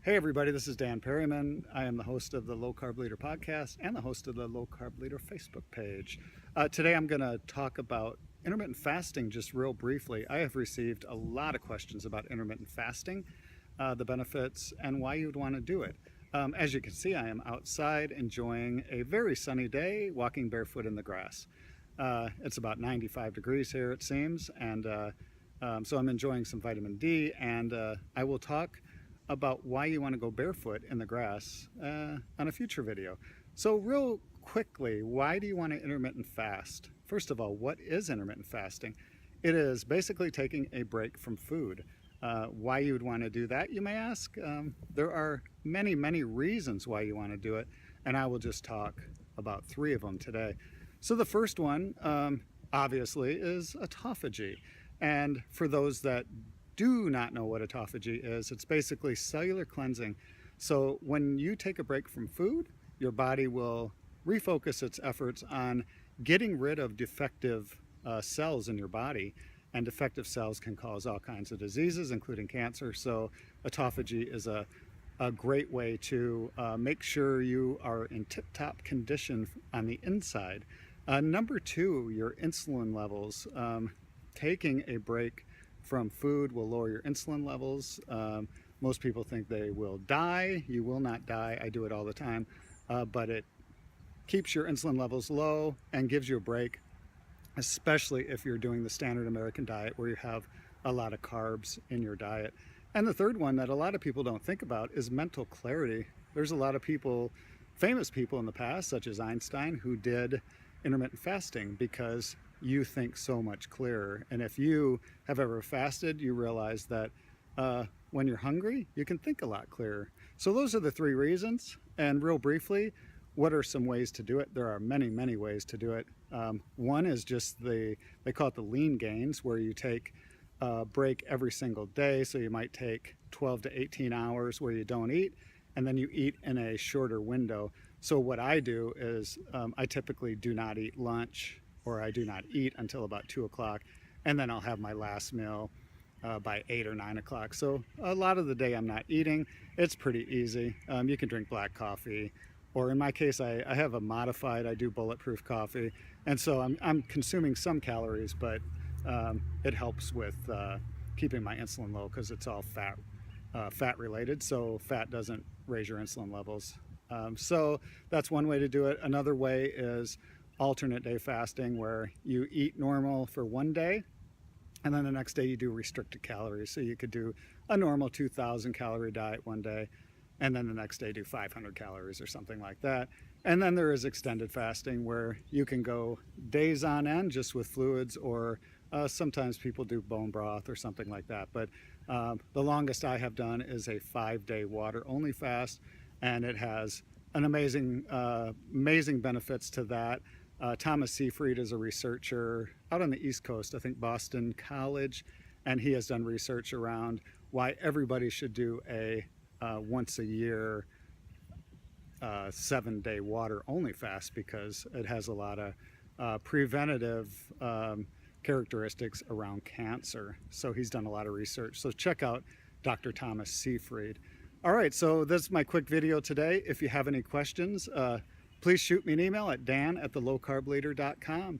Hey everybody, this is Dan Perryman. I am the host of the Low Carb Leader podcast and the host of the Low Carb Leader Facebook page. Today I'm going to talk about intermittent fasting just real briefly. I have received a lot of questions about intermittent fasting, the benefits, and why you'd want to do it. As you can see, I am outside enjoying a very sunny day, walking barefoot in the grass. It's about 95 degrees here, it seems, and so I'm enjoying some vitamin D, and I will talk about why you want to go barefoot in the grass on a future video. So real quickly, why do you want to intermittent fast? First of all, what is intermittent fasting? It is basically taking a break from food. Why you would want to do that, you may ask? There are many reasons why you want to do it, and I will just talk about 3 of them today. So the first one, obviously, is autophagy. And for those that do not know what autophagy is, it's basically cellular cleansing. So when you take a break from food, your body will refocus its efforts on getting rid of defective cells in your body. And defective cells can cause all kinds of diseases, including cancer. So autophagy is a great way to make sure you are in tip-top condition on the inside. Number 2, your insulin levels. Taking a break from food will lower your insulin levels. Most people think they will die. You will not die. I do it all the time. But it keeps your insulin levels low and gives you a break, especially if you're doing the standard American diet where you have a lot of carbs in your diet. And the third one that a lot of people don't think about is mental clarity. There's a lot of people, famous people in the past, such as Einstein, who did intermittent fasting because you think so much clearer. And if you have ever fasted, you realize that when you're hungry, you can think a lot clearer. So those are the 3 reasons. And real briefly, what are some ways to do it? There are many ways to do it. One is just they call it the lean gains, where you take a break every single day. So you might take 12 to 18 hours where you don't eat, and then you eat in a shorter window. So what I do is I typically do not eat lunch, or I do not eat until about 2 o'clock, and then I'll have my last meal by 8 or 9 o'clock. So a lot of the day I'm not eating. It's pretty easy. You can drink black coffee, or in my case, I have a modified, I do bulletproof coffee, and so I'm consuming some calories, but it helps with keeping my insulin low because it's all fat related, so fat doesn't raise your insulin levels. So that's one way to do it. Another way is alternate day fasting, where you eat normal for one day and then the next day you do restricted calories. So you could do a normal 2,000 calorie diet one day and then the next day do 500 calories or something like that. And then there is extended fasting, where you can go days on end just with fluids, or sometimes people do bone broth or something like that. But the longest I have done is a 5-day water only fast, and it has an amazing benefits to that. Thomas Seyfried is a researcher out on the East Coast, I think Boston College, and he has done research around why everybody should do a once a year 7-day water only fast, because it has a lot of preventative characteristics around cancer. So he's done a lot of research. So check out Dr. Thomas Seyfried. All right, so this is my quick video today. If you have any questions, please shoot me an email at dan@thelowcarbleader.com.